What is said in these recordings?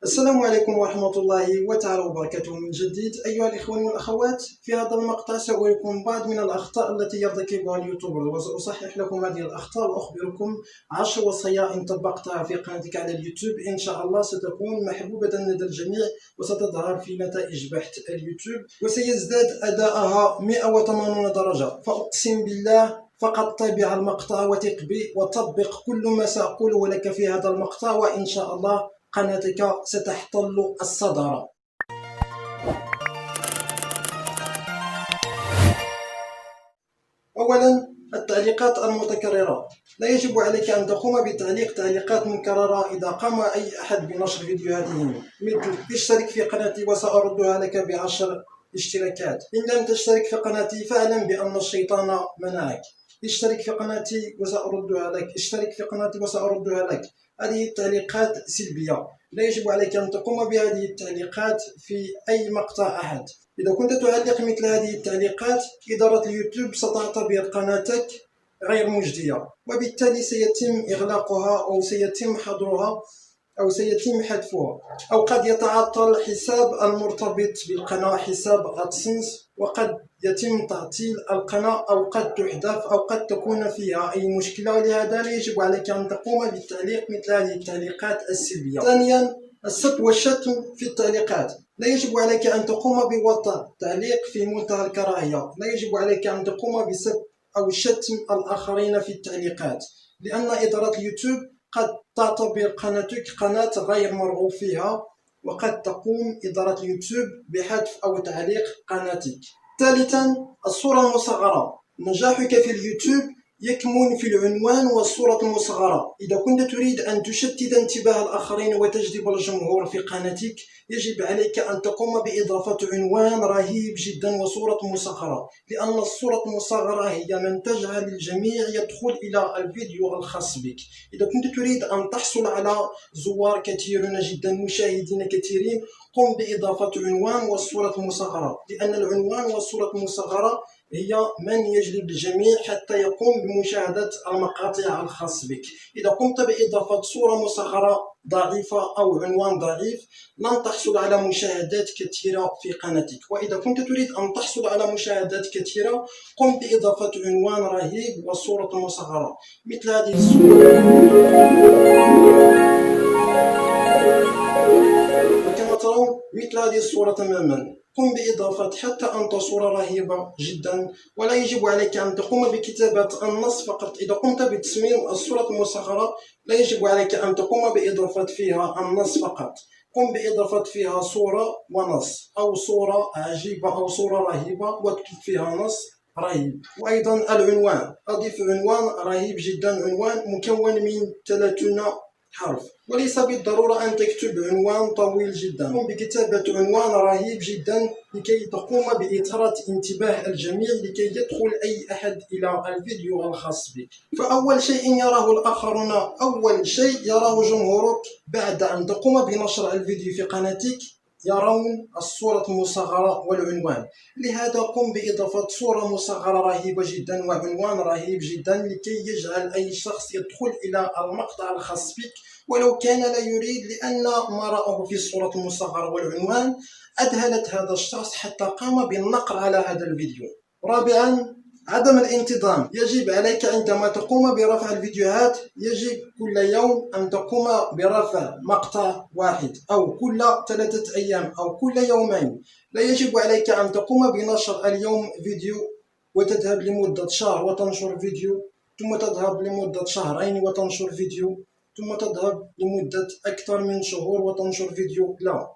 السلام عليكم ورحمة الله تعالى وبركاته من جديد أيها الإخوان والأخوات. في هذا المقطع سأريكم بعض من الأخطاء التي يرتكبها اليوتيوبر، وسأصحح لكم هذه الأخطاء وأخبركم 10 وصايا إن طبقتها في قناتك على اليوتيوب إن شاء الله ستكون محبوبة لدى الجميع وستظهر في نتائج بحث اليوتيوب وسيزداد أداءها 180 درجة. فأقسم بالله فقط تابع المقطع وثق بي وطبق كل ما سأقوله لك في هذا المقطع وإن شاء الله قناتك ستحتل الصدارة. أولا، التعليقات المتكررة. لا يجب عليك أن تقوم بتعليق تعليقات مكررة إذا قام أي أحد بنشر فيديوهاتهم، مثل اشترك في قناتي وسأردها لك ب10 اشتراكات، إن لم تشترك في قناتي فاعلم بأن الشيطان منعك، اشترك في قناتي وسأردها لك، اشترك في قناتي وسأردها لك. هذه التعليقات سلبية، لا يجب عليك أن تقوم بهذه التعليقات في أي مقطع أحد. إذا كنت تعلق مثل هذه التعليقات إدارة اليوتيوب ستعتبر قناتك غير مجدية، وبالتالي سيتم إغلاقها أو سيتم حظرها أو سيتم حذفها، أو قد يتعطل حساب المرتبط بالقناة، حساب أدسنس، وقد يتم تعطيل القناة أو قد تحذف أو قد تكون فيها أي مشكلة. ولهذا لا يجب عليك أن تقوم بالتعليق مثل هذه التعليقات السلبية. ثانيا، السب والشتم في التعليقات. لا يجب عليك أن تقوم بوضع تعليق في منتهى الكراهية، لا يجب عليك أن تقوم بسب أو شتم الآخرين في التعليقات، لأن إدارة اليوتيوب قد تعتبر قناتك قناة غير مرغوب فيها، وقد تقوم إدارة اليوتيوب بحذف أو تعليق قناتك. ثالثا، الصورة المصغرة. نجاحك في اليوتيوب يكمن في العنوان والصورة المصغرة. إذا كنت تريد أن تشتت انتباه الآخرين وتجذب الجمهور في قناتك يجب عليك أن تقوم بإضافة عنوان رهيب جدا وصورة مصغرة، لأن الصورة المصغرة هي من تجعل الجميع يدخل إلى الفيديو الخاص بك. إذا كنت تريد أن تحصل على زوار كثيرون جدا، مشاهدين كثيرين، قم بإضافة عنوان والصورة المصغرة، لأن العنوان والصورة المصغرة هي من يجلب الجميع حتى يقوم بمشاهدة المقاطع الخاص بك. إذا قمت بإضافة صورة مصغرة ضعيفة أو عنوان ضعيف لن تحصل على مشاهدات كثيرة في قناتك. وإذا كنت تريد أن تحصل على مشاهدات كثيرة قم بإضافة عنوان رهيب وصورة مصغرة مثل هذه الصورة. وكما ترون مثل هذه الصورة تماما. قم بإضافة حتى أنت صورة رهيبة جدا، ولا يجب عليك أن تقوم بكتابة النص فقط. إذا قمت بتصميم الصورة المصغرة لا يجب عليك أن تقوم بإضافة فيها النص فقط، قم بإضافة فيها صورة ونص، أو صورة عجيبة أو صورة رهيبة واكتب فيها نص رهيب. وأيضا العنوان، أضيف عنوان رهيب جدا، عنوان مكون من 30 حرف، وليس بالضرورة أن تكتب عنوان طويل جدا. قم بكتابة عنوان رهيب جدا لكي تقوم بإثارة انتباه الجميع، لكي يدخل أي أحد إلى الفيديو الخاص بك. فأول شيء يراه الآخرون، أول شيء يراه جمهورك بعد أن تقوم بنشر الفيديو في قناتك يرون الصورة المصغرة والعنوان. لهذا قم بإضافة صورة مصغرة رهيبة جدا وعنوان رهيب جدا لكي يجعل أي شخص يدخل إلى المقطع الخاص بك ولو كان لا يريد، لأن ما رأه في الصورة المصغرة والعنوان أذهلت هذا الشخص حتى قام بالنقر على هذا الفيديو. رابعا، عدم الانتظام. يجب عليك عندما تقوم برفع الفيديوهات يجب كل يوم أن تقوم برفع مقطع واحد، أو كل 3 أيام، أو كل يومين. لا يجب عليك أن تقوم بنشر اليوم فيديو وتذهب لمدة شهر وتنشر فيديو، ثم تذهب لمدة شهرين وتنشر فيديو، ثم تذهب لمدة أكثر من شهور وتنشر فيديو. لا،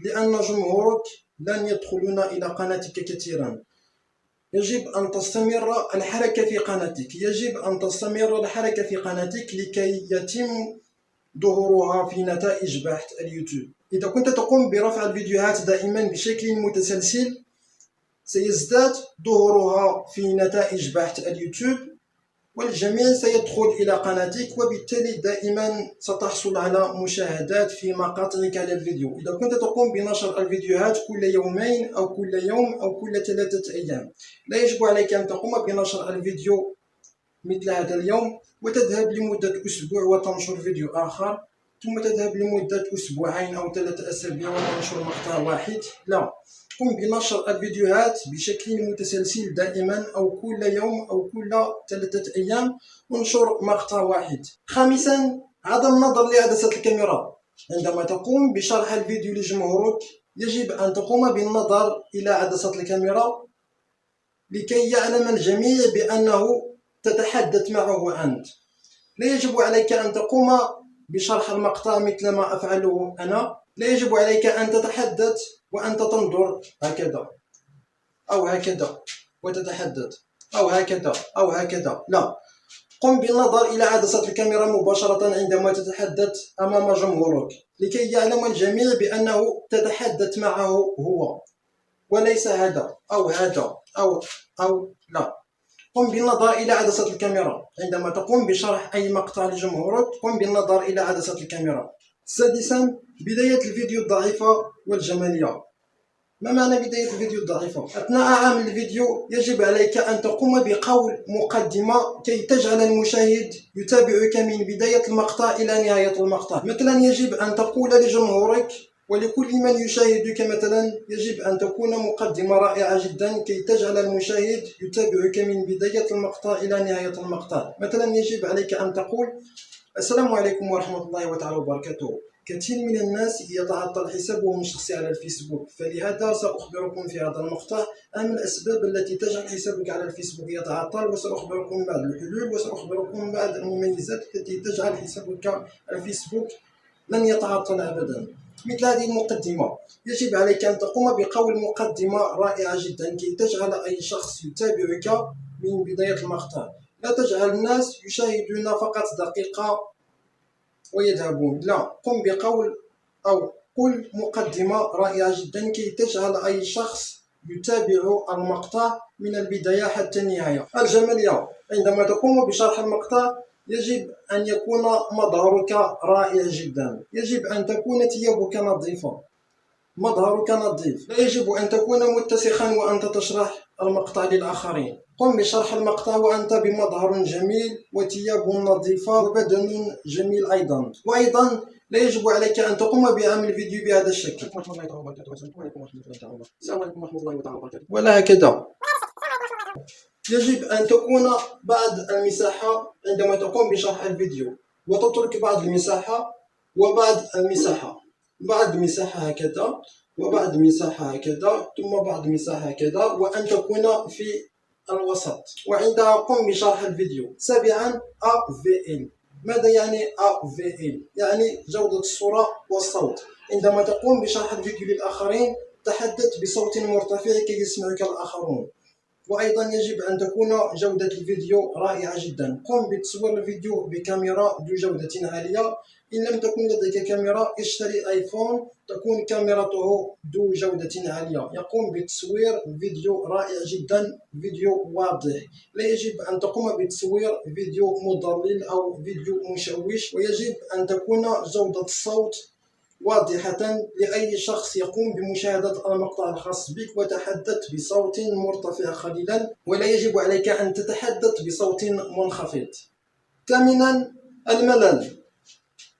لأن جمهورك لن يدخلون إلى قناتك كثيرا. يجب أن تستمر الحركة في قناتك، يجب أن تستمر الحركة في قناتك لكي يتم ظهورها في نتائج بحث اليوتيوب. إذا كنت تقوم برفع الفيديوهات دائما بشكل متسلسل سيزداد ظهورها في نتائج بحث اليوتيوب، والجميع سيدخل إلى قناتك، وبالتالي دائما ستحصل على مشاهدات في مقاطعك على الفيديو. إذا كنت تقوم بنشر الفيديوهات كل يومين أو كل يوم أو كل 3 أيام لا يجب عليك أن تقوم بنشر الفيديو مثل هذا اليوم وتذهب لمدة أسبوع وتنشر فيديو آخر، ثم تذهب لمدة أسبوعين أو 3 أسابيع وتنشر مقطع واحد. لا، قم بنشر الفيديوهات بشكل متسلسل دائما، أو كل يوم أو كل 3 أيام انشر مقطع واحد. خامسا، عدم النظر لعدسة الكاميرا. عندما تقوم بشرح الفيديو لجمهورك يجب أن تقوم بالنظر إلى عدسة الكاميرا لكي يعلم الجميع بأنه تتحدث معه أنت. لا يجب عليك أن تقوم بشرح المقطع مثل ما أفعله أنا. لا يجب عليك أن تتحدث وأنت تنظر هكذا أو هكذا وتتحدث، أو هكذا أو هكذا. لا، قم بالنظر إلى عدسة الكاميرا مباشرة عندما تتحدث أمام جمهورك لكي يعلم الجميع بأنه تتحدث معه هو، وليس هذا أو هذا أو لا. قم بالنظر إلى عدسة الكاميرا عندما تقوم بشرح أي مقطع لجمهورك. قم بالنظر إلى عدسة الكاميرا. سادسا، بداية الفيديو الضعيفة والجمالية. ما معنى بداية الفيديو الضعيفة؟ أثناء عمل الفيديو يجب عليك أن تقوم بقول مقدمة كي تجعل المشاهد يتابعك من بداية المقطع إلى نهاية المقطع. مثلا يجب أن تقول لجمهورك ولكل من يشاهدك، مثلا يجب أن تكون مقدمة رائعة جدا كي تجعل المشاهد يتابعك من بداية المقطع إلى نهاية المقطع. مثلا يجب عليك أن تقول: السلام عليكم ورحمة الله تعالى وبركاته. كثير من الناس يتعطل حسابهم الشخصي على الفيسبوك، فلهذا سأخبركم في هذا المقطع عن الأسباب التي تجعل حسابك على الفيسبوك يتعطل، وسأخبركم بعض الحلول، وسأخبركم بعض المميزات التي تجعل حسابك على الفيسبوك لن يتعطل أبدا. مثل هذه المقدمة يجب عليك أن تقوم بقول مقدمة رائعة جدا كي تجعل أي شخص يتابعك من بداية المقطع. لا تجعل الناس يشاهدون فقط دقيقة ويذهبون. لا، قم بقول أو قل مقدمة رائعة جدا كي تجعل أي شخص يتابع المقطع من البداية حتى النهاية. الجمالية، عندما تقوم بشرح المقطع يجب أن يكون مظهرك رائع جدا. يجب أن تكون ثيابك نظيفة، مظهرك نظيف. لا يجب أن تكون متسخا وأنت تشرح المقطع للآخرين. قم بشرح المقطع وأنت بمظهر جميل وثياب نظيفة وبدن جميل أيضا. وأيضا لا يجب عليك أن تقوم بعمل فيديو بهذا الشكل ولا هكذا. يجب أن تكون بعض المساحة عندما تقوم بشرح الفيديو، وتترك بعض المساحة وبعض المساحة، بعض مساحة هكذا وبعض مساحة هكذا ثم بعض مساحة هكذا، وأن تكون في الوسط وعندها قم بشرح الفيديو. سابعا، AVL. ماذا يعني AVL؟ يعني جودة الصورة والصوت. عندما تقوم بشرح الفيديو للآخرين تحدث بصوت مرتفع كي يسمعك الآخرون. وأيضا يجب أن تكون جودة الفيديو رائعة جدا. قم بتصوير الفيديو بكاميرا ذو جودة عالية. إن لم تكن لديك كاميرا اشتري آيفون تكون كاميرته ذو جودة عالية، يقوم بتصوير فيديو رائع جدا، فيديو واضح. لا يجب أن تقوم بتصوير فيديو مضلل أو فيديو مشوش. ويجب أن تكون جودة الصوت واضحة لأي شخص يقوم بمشاهدة المقطع الخاص بك، وتحدث بصوت مرتفع قليلا، ولا يجب عليك أن تتحدث بصوت منخفض. ثامنا، الملل.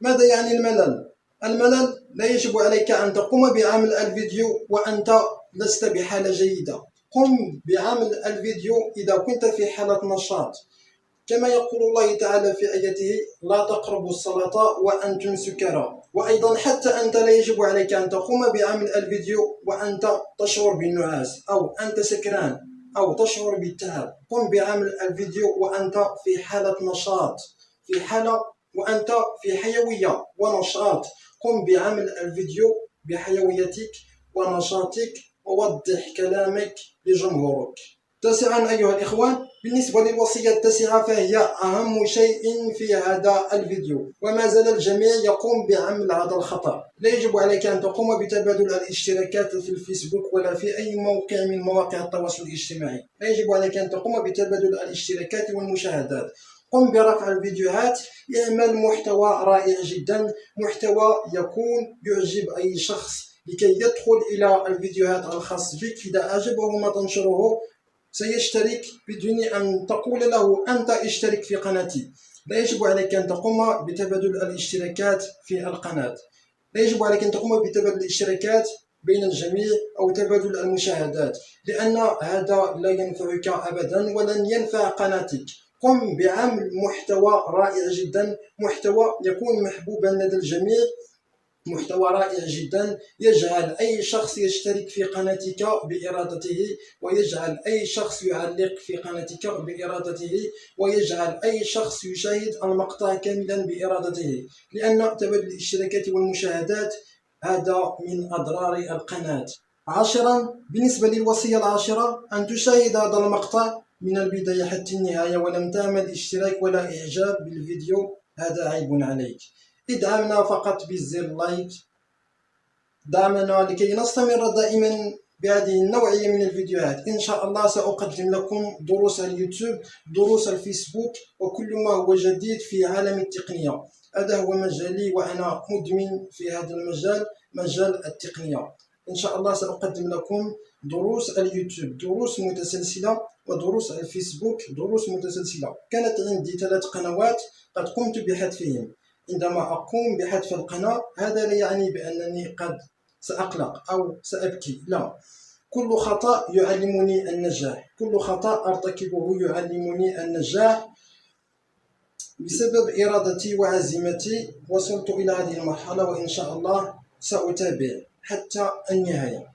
ماذا يعني الملل؟ الملل، لا يجب عليك أن تقوم بعمل الفيديو وأنت لست بحالة جيدة. قم بعمل الفيديو إذا كنت في حالة نشاط، كما يقول الله تعالى في آياته: لا تقربوا الصلاة وأنتم سكارى. وأيضا حتى أنت لا يجب عليك أن تقوم بعمل الفيديو وأنت تشعر بالنعاس أو أنت سكران أو تشعر بالتعب. قم بعمل الفيديو وأنت في حالة نشاط، في حالة وأنت في حيوية ونشاط. قم بعمل الفيديو بحيويتك ونشاطك، ووضح كلامك لجمهورك. تاسعا أيها الإخوان، بالنسبة للوصية التاسعة فهي أهم شيء في هذا الفيديو، وما زال الجميع يقوم بعمل هذا الخطأ. لا يجب عليك أن تقوم بتبادل الاشتراكات في الفيسبوك ولا في أي موقع من مواقع التواصل الاجتماعي. لا يجب عليك أن تقوم بتبادل الاشتراكات والمشاهدات. قم برفع الفيديوهات، اعمل محتوى رائع جدا، محتوى يكون يعجب أي شخص لكي يدخل إلى الفيديوهات الخاص بك. إذا أعجبه ما تنشره سيشترك بدون أن تقول له أنت اشترك في قناتي. لا يجب عليك أن تقوم بتبادل الاشتراكات في القناة، لا يجب عليك أن تقوم بتبادل الاشتراكات بين الجميع أو تبادل المشاهدات، لأن هذا لا ينفعك أبدا ولن ينفع قناتك. قم بعمل محتوى رائع جدا، محتوى يكون محبوبا لدى الجميع، محتوى رائع جدا يجعل أي شخص يشترك في قناتك بإرادته، ويجعل أي شخص يعلق في قناتك بإرادته، ويجعل أي شخص يشاهد المقطع كاملا بإرادته، لأن تبادل الاشتراكات والمشاهدات هذا من أضرار القناة. 10. بالنسبة للوصية العاشرة، أن تشاهد هذا المقطع من البداية حتى النهاية ولم تعمل اشتراك ولا إعجاب بالفيديو، هذا عيب عليك. ادعمنا فقط بالزر لايك، دعمنا لكي نستمر دائما بهذه النوعية من الفيديوهات. إن شاء الله سأقدم لكم دروس اليوتيوب، دروس الفيسبوك، وكل ما هو جديد في عالم التقنية. هذا هو مجالي وأنا مدمن في هذا المجال، مجال التقنية. إن شاء الله سأقدم لكم دروس اليوتيوب، دروس متسلسلة، ودروس الفيسبوك، دروس متسلسلة. كانت عندي 3 قنوات قد قمت بحذفهم. عندما أقوم بحذف القناة هذا لا يعني بأنني قد سأقلق أو سأبكي، لا، كل خطأ يعلمني النجاح، كل خطأ أرتكبه يعلمني النجاح. بسبب إرادتي وعزيمتي وصلت إلى هذه المرحلة، وإن شاء الله سأتابع حتى النهاية.